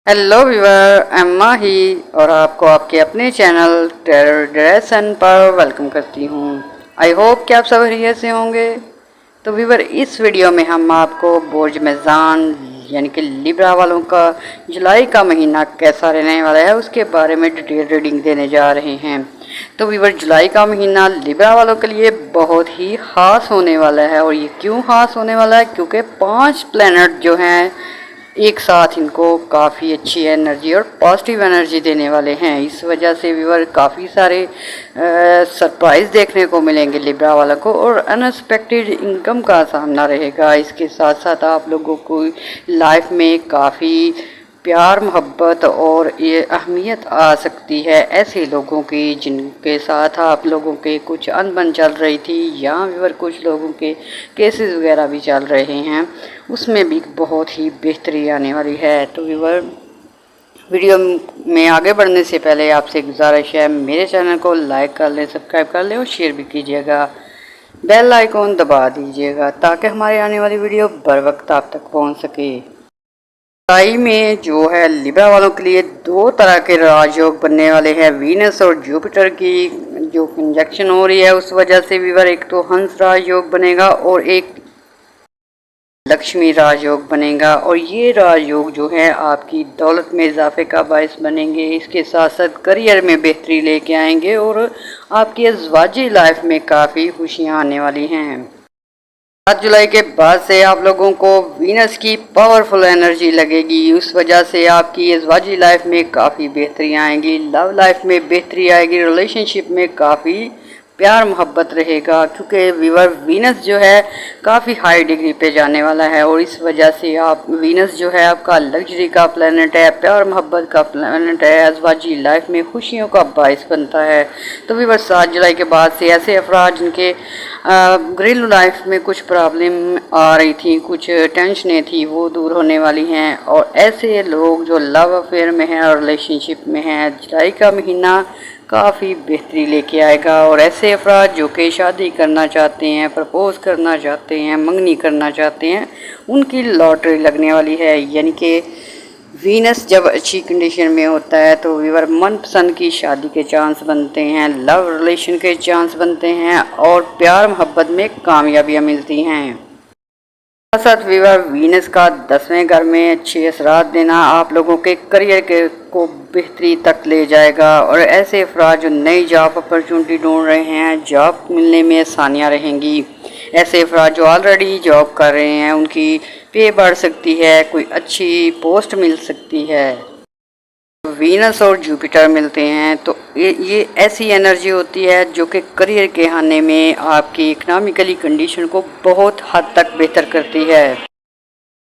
Hello viewer, Emma ही और आपको आपके अपने चैनल टेरर पर वेलकम करती हूँ। आई होप कि आप सब खैरियत से होंगे। तो व्यूअर, इस वीडियो में हम आपको बुर्ज मेज़ान यानी कि लिब्रा वालों का जुलाई का महीना कैसा रहने वाला है उसके बारे में डिटेल रीडिंग देने जा रहे हैं। तो व्यूअर, जुलाई का महीना लिब्रा वालों के लिए बहुत ही ख़ास होने वाला है। और ये क्यों ख़ास होने वाला है? क्योंकि 5 प्लैनेट जो हैं एक साथ इनको काफ़ी अच्छी एनर्जी और पॉजिटिव एनर्जी देने वाले हैं। इस वजह से व्यूअर काफ़ी सारे सरप्राइज़ देखने को मिलेंगे लिब्रा वालों को और अनएक्सपेक्टेड इनकम का सामना रहेगा। इसके साथ साथ आप लोगों को लाइफ में काफ़ी प्यार मोहब्बत और ये अहमियत आ सकती है ऐसे लोगों की जिनके साथ आप लोगों के कुछ अनबन चल रही थी या व्यूअर कुछ लोगों के केसेस वगैरह भी चल रहे हैं, उसमें भी बहुत ही बेहतरी आने वाली है। तो व्यूअर, वीडियो में आगे बढ़ने से पहले आपसे गुजारिश है मेरे चैनल को लाइक कर लें, सब्सक्राइब कर लें और शेयर भी कीजिएगा। बेल आइकॉन दबा दीजिएगा ताकि हमारे आने वाली वीडियो बर वक्त आप तक पहुंच सके। जुलाई में जो है लिब्रा वालों के लिए 2 तरह के राजयोग बनने वाले हैं। वीनस और जुपिटर की जो कंजक्शन हो रही है उस वजह से व्यूअर एक तो हंस राजयोग बनेगा और एक लक्ष्मी राजयोग बनेगा। और ये राजयोग जो है आपकी दौलत में इजाफे का बायस बनेंगे। इसके साथ साथ करियर में बेहतरी लेके आएंगे और आपकी अज़वाजी लाइफ में काफ़ी खुशियाँ आने वाली हैं। 7 जुलाई के बाद से आप लोगों को वीनस की पावरफुल एनर्जी लगेगी। उस वजह से आपकी अज़वाजी लाइफ में काफ़ी बेहतरी आएंगी, लव लाइफ में बेहतरी आएगी, रिलेशनशिप में काफ़ी प्यार मोहब्बत रहेगा। क्योंकि वीनस जो है काफ़ी हाई डिग्री पे जाने वाला है और इस वजह से आप वीनस जो है आपका लग्जरी का प्लैनेट है, प्यार मोहब्बत का प्लैनेट है, अज़वाजी लाइफ में खुशियों का बायस बनता है। तो व्यूअर, 7 जुलाई के बाद से ऐसे अफराद जिनके घरेलू लाइफ में कुछ प्रॉब्लम आ रही थी, कुछ टेंशनें थी, वो दूर होने वाली हैं। और ऐसे लोग जो लव अफेयर में हैं और रिलेशनशिप में हैं, जुलाई का महीना काफ़ी बेहतरी लेके आएगा। और ऐसे अफराद जो कि शादी करना चाहते हैं, प्रपोज करना चाहते हैं, मंगनी करना चाहते हैं, उनकी लॉटरी लगने वाली है। यानी कि वीनस जब अच्छी कंडीशन में होता है तो व्यूअर मनपसंद की शादी के चांस बनते हैं, लव रिलेशन के चांस बनते हैं और प्यार मोहब्बत में कामयाबियाँ मिलती हैं। साथ व्यूअर, वीनस का 10वें घर में अच्छे असरात देना आप लोगों के करियर के को बेहतरी तक ले जाएगा। और ऐसे अफराद जो नई जॉब अपॉर्चुनिटी ढूंढ रहे हैं, जॉब मिलने में आसानियाँ रहेंगी। ऐसे अफराद जो ऑलरेडी जॉब कर रहे हैं उनकी पे बढ़ सकती है, कोई अच्छी पोस्ट मिल सकती है। वीनस और जुपिटर मिलते हैं तो ये ऐसी एनर्जी होती है जो कि करियर के आने में आपकी इकनॉमिकली कंडीशन को बहुत हद तक बेहतर करती है।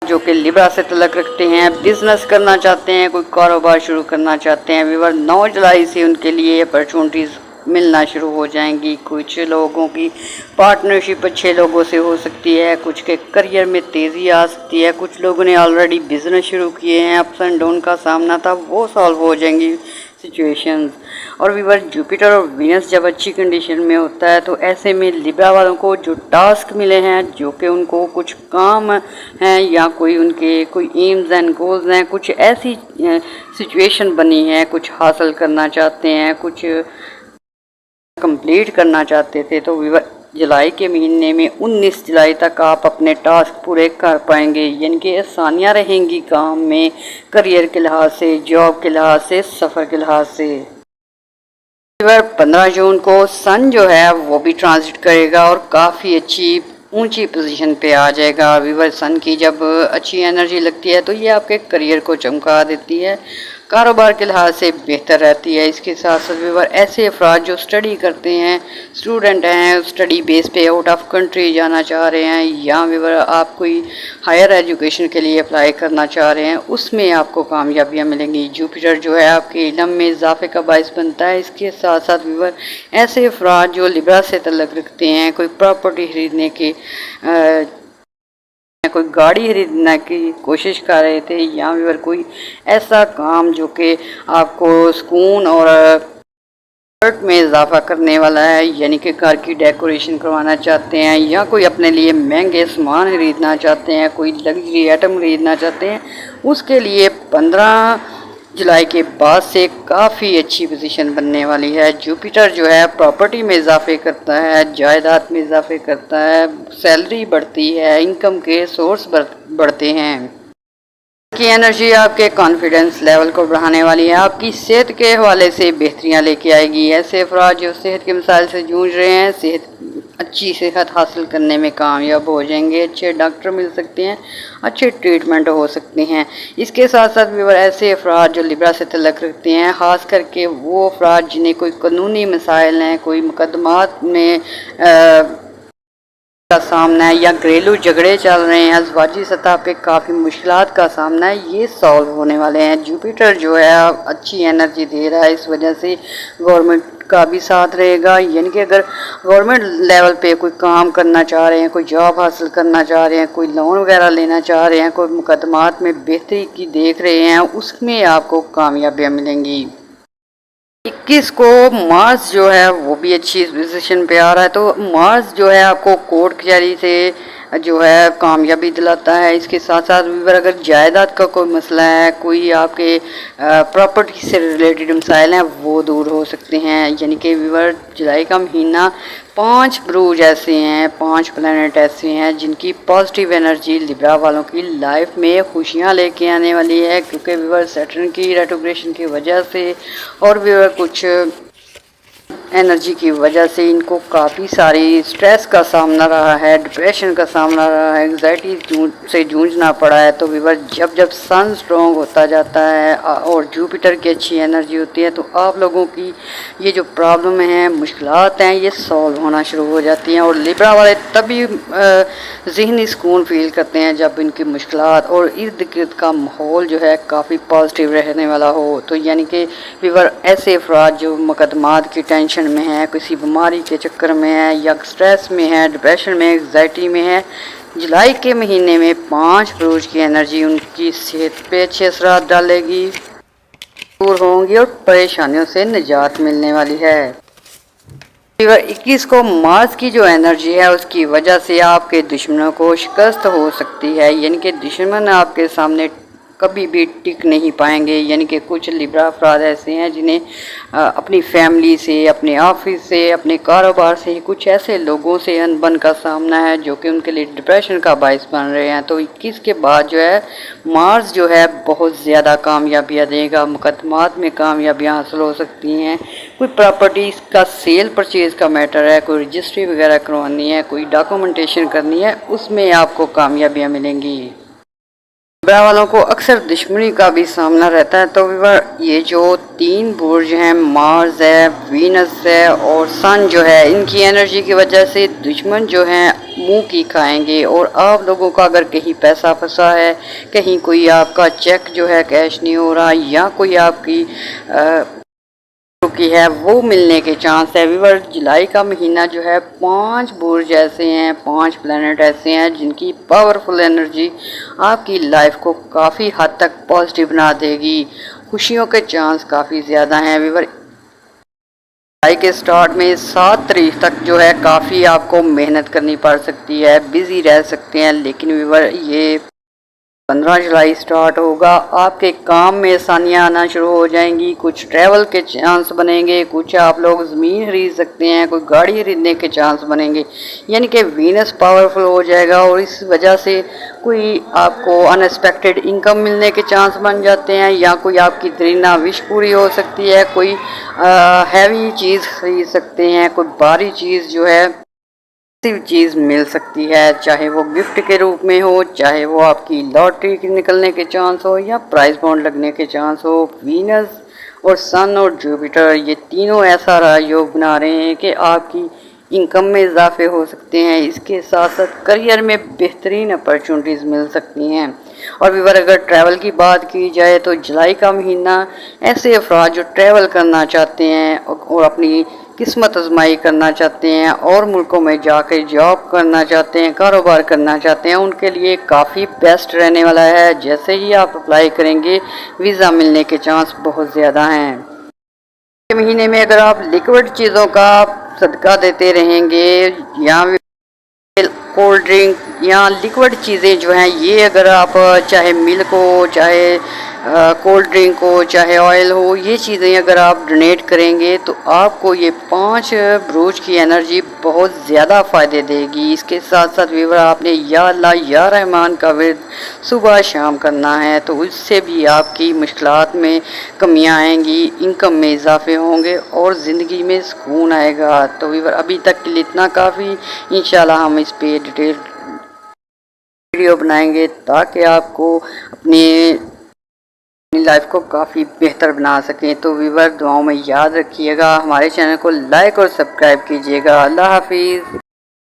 जो कि लिब्रा से तल्लुक़ रखते हैं, बिजनेस करना चाहते हैं, कोई कारोबार शुरू करना चाहते हैं, व्यूअर 9 जुलाई से उनके लिए अपॉर्चुनिटीज़ मिलना शुरू हो जाएंगी। कुछ लोगों की पार्टनरशिप अच्छे लोगों से हो सकती है, कुछ के करियर में तेज़ी आ सकती है, कुछ लोगों ने ऑलरेडी बिजनेस शुरू किए हैं, अप्स एंड डाउन का सामना था, वो सॉल्व हो जाएंगी सिचुएशंस। और व्यूअर, जुपिटर और वीनस जब अच्छी कंडीशन में होता है तो ऐसे में लिब्रा वालों को जो टास्क मिले हैं, जो कि उनको कुछ काम हैं या कोई उनके कोई एम्स एंड गोल्स हैं, कुछ ऐसी सिचुएशन बनी है, कुछ हासिल करना चाहते हैं, कुछ कंप्लीट करना चाहते थे, तो व्यूअर जुलाई के महीने में 19 जुलाई तक आप अपने टास्क पूरे कर पाएंगे। यानी कि आसानियाँ रहेंगी काम में, करियर के लिहाज से, जॉब के लिहाज से, सफ़र के लिहाज से। 15 जून को सन जो है वो भी ट्रांजिट करेगा और काफ़ी अच्छी ऊंची पोजीशन पे आ जाएगा। व्यूअर, सन की जब अच्छी एनर्जी लगती है तो ये आपके करियर को चमका देती है, कारोबार के लिहाज से बेहतर रहती है। इसके साथ साथ व्यूअर, ऐसे अफराद जो स्टडी करते हैं, स्टूडेंट हैं, स्टडी बेस पे आउट ऑफ कंट्री जाना चाह रहे हैं या व्यूअर आप कोई हायर एजुकेशन के लिए अप्लाई करना चाह रहे हैं, उसमें आपको कामयाबियाँ मिलेंगी। जुपिटर जो है आपके इल्म में इजाफे का बायस बनता है। इसके साथ साथ व्यूअर, ऐसे अफराद जो लिब्रा से तल्लुक़ रखते हैं, कोई प्रॉपर्टी खरीदने के कोई गाड़ी खरीदने की कोशिश कर रहे थे या फिर कोई ऐसा काम जो कि आपको सुकून और बजट में इजाफा करने वाला है, यानी कि घर की डेकोरेशन करवाना चाहते हैं या कोई अपने लिए महंगे सामान खरीदना चाहते हैं, कोई लग्जरी आइटम खरीदना चाहते हैं, उसके लिए 15 जुलाई के बाद से काफ़ी अच्छी पोजीशन बनने वाली है। जुपिटर जो है प्रॉपर्टी में इजाफे करता है, जायदाद में इजाफे करता है, सैलरी बढ़ती है, इनकम के सोर्स बढ़ते हैं। की एनर्जी आपके कॉन्फिडेंस लेवल को बढ़ाने वाली है, आपकी सेहत के हवाले से बेहतरियाँ लेके आएगी। ऐसे अफराद जो सेहत के मसाइल से जूझ रहे हैं, अच्छी सेहत हासिल करने में कामयाब हो जाएंगे, अच्छे डॉक्टर मिल सकते हैं, अच्छे ट्रीटमेंट हो सकते हैं। इसके साथ साथ भी ऐसे अफराद जो लिब्रा से तल्लुक़ रखते हैं, ख़ास करके वो अफराद जिन्हें कोई कानूनी मसाइल हैं, कोई मुकदमात में का सामना है या घरेलू झगड़े चल रहे हैं, अज़वाजी सतह पे काफ़ी मुश्किलात का सामना है, ये सॉल्व होने वाले हैं। जुपिटर जो है अच्छी एनर्जी दे रहा है, इस वजह से गवर्नमेंट का भी साथ रहेगा। यानी कि अगर गवर्नमेंट लेवल पे कोई काम करना चाह रहे हैं, कोई जॉब हासिल करना चाह रहे हैं, कोई लोन वगैरह लेना चाह रहे हैं, कोई मुकदमात में बेहतरी की देख रहे हैं, उसमें आपको कामयाबियाँ मिलेंगी। 21 को मार्स जो है वो भी अच्छी पोजीशन पे आ रहा है, तो मार्स जो है आपको कोर्ट कचहरी से जो है कामयाबी दिलाता है। इसके साथ साथ व्यूवर अगर जायदाद का कोई मसला है, कोई आपके प्रॉपर्टी से रिलेटेड मसाइल हैं, वो दूर हो सकते हैं। यानी कि व्यूवर जुलाई का महीना 5 ब्रूज ऐसे हैं, 5 प्लैनेट ऐसे हैं जिनकी पॉजिटिव एनर्जी लिब्रा वालों की लाइफ में खुशियाँ लेके आने वाली है, क्योंकि व्यूवर सैटर्न की रेट्रोग्रेशन की वजह से और व्यूवर कुछ एनर्जी की वजह से इनको काफ़ी सारी स्ट्रेस का सामना रहा है, डिप्रेशन का सामना रहा है, एंग्जाइटी से जूझना पड़ा है। तो व्यूवर जब जब सन स्ट्रॉन्ग होता जाता है और जुपिटर की अच्छी एनर्जी होती है, तो आप लोगों की ये जो प्रॉब्लम हैं, मुश्किलात हैं, ये सॉल्व होना शुरू हो जाती हैं। और लिब्रा वाले तभी ज़हनी सुकून फील करते हैं जब इनकी मुश्किलात और इर्द गिर्द का माहौल जो है काफ़ी पॉजिटिव रहने वाला हो। तो यानी कि व्यूवर ऐसे अफराद जो मुकदमात की टेंशन में है, किसी बीमारी के चक्कर में है, या स्ट्रेस में है, डिप्रेशन में, एंग्जाइटी में है, जुलाई के महीने में 5 ब्रूज की एनर्जी उनकी सेहत पे अच्छे असरात डालेगी, दूर होंगी और परेशानियों से निजात मिलने वाली है। 21 को मार्स की जो एनर्जी है उसकी वजह से आपके दुश्मनों को शिकस्त हो सकती है। यानी कि दुश्मन आपके सामने कभी भी टिक नहीं पाएंगे। यानी कि कुछ लिब्रा अफराद ऐसे हैं जिन्हें अपनी फैमिली से, अपने ऑफिस से, अपने कारोबार से, कुछ ऐसे लोगों से अनबन का सामना है जो कि उनके लिए डिप्रेशन का बायस बन रहे हैं। तो 21 के बाद जो है मार्स जो है बहुत ज़्यादा कामयाबियाँ देगा, मुकदमात में कामयाबियाँ हासिल हो सकती हैं। कोई प्रॉपर्टी का सेल परचेज़ का मैटर है, कोई रजिस्ट्री वगैरह करवानी है, कोई डॉक्यूमेंटेशन करनी है, उसमें आपको कामयाबियाँ मिलेंगी। लिब्रा वालों को अक्सर दुश्मनी का भी सामना रहता है। तो ये जो 3 बुर्ज हैं, मार्स है, वीनस है और सन जो है, इनकी एनर्जी की वजह से दुश्मन जो हैं मुंह की खाएंगे। और आप लोगों का अगर कहीं पैसा फंसा है, कहीं कोई आपका चेक जो है कैश नहीं हो रहा, या कोई आपकी की है वो मिलने के चांस है। व्यूअर जुलाई का महीना जो है 5 बुर्ज ऐसे हैं, 5 प्लैनेट ऐसे हैं जिनकी पावरफुल एनर्जी आपकी लाइफ को काफ़ी हद तक पॉजिटिव बना देगी। खुशियों के चांस काफ़ी ज़्यादा हैं। व्यूअर जुलाई के स्टार्ट में 7 तारीख तक जो है काफ़ी आपको मेहनत करनी पड़ सकती है, बिज़ी रह सकते हैं। लेकिन व्यूअर ये 15 जुलाई स्टार्ट होगा, आपके काम में आसानियाँ आना शुरू हो जाएंगी, कुछ ट्रैवल के चांस बनेंगे, कुछ आप लोग ज़मीन खरीद सकते हैं, कोई गाड़ी खरीदने के चांस बनेंगे। यानी कि वीनस पावरफुल हो जाएगा और इस वजह से कोई आपको अनएक्सपेक्टेड इनकम मिलने के चांस बन जाते हैं, या कोई आपकी तरीना विश पूरी हो सकती है, कोई हैवी चीज़ खरीद सकते हैं, कोई भारी चीज़ जो है चीज़ मिल सकती है, चाहे वो गिफ्ट के रूप में हो, चाहे वो आपकी लॉटरी के निकलने के चांस हो, या प्राइस बॉन्ड लगने के चांस हो। वीनस और सन और जुपिटर ये तीनों ऐसा योग बना रहे हैं कि आपकी इनकम में इजाफे हो सकते हैं। इसके साथ साथ करियर में बेहतरीन अपॉर्चुनिटीज़ मिल सकती हैं। और व्यूअर अगर ट्रैवल की बात की जाए तो जुलाई का महीना ऐसे अफराद जो ट्रैवल करना चाहते हैं और अपनी किस्मत आजमाई करना चाहते हैं और मुल्कों में जाकर जॉब करना चाहते हैं, कारोबार करना चाहते हैं, उनके लिए काफ़ी बेस्ट रहने वाला है। जैसे ही आप अप्लाई करेंगे वीज़ा मिलने के चांस बहुत ज़्यादा हैं। महीने में अगर आप लिक्विड चीज़ों का सदका देते रहेंगे, या कोल्ड ड्रिंक या लिक्विड चीज़ें जो हैं, ये अगर आप चाहे मिल्क हो, चाहे کولڈ ڈرنک ہو چاہے آئل ہو، یہ چیزیں اگر آپ ڈونیٹ کریں گے تو آپ کو یہ 5 بروچ کی انرجی بہت زیادہ فائدے دے گی۔ اس کے ساتھ ساتھ ویور آپ نے یا اللہ یا رحمان کا ورد صبح شام کرنا ہے، تو اس سے بھی آپ کی مشکلات میں کمیاں آئیں گی، انکم میں اضافے ہوں گے اور زندگی میں سکون آئے گا۔ تو ویور ابھی تک کے لیے اتنا کافی، انشاءاللہ ہم اس پہ ڈیٹیل ویڈیو بنائیں گے تاکہ آپ کو اپنی لائف کو کافی بہتر بنا سکیں۔ تو ویور دعاؤں میں یاد رکھیے گا، ہمارے چینل کو لائک اور سبسکرائب کیجیے گا۔ اللہ حافظ۔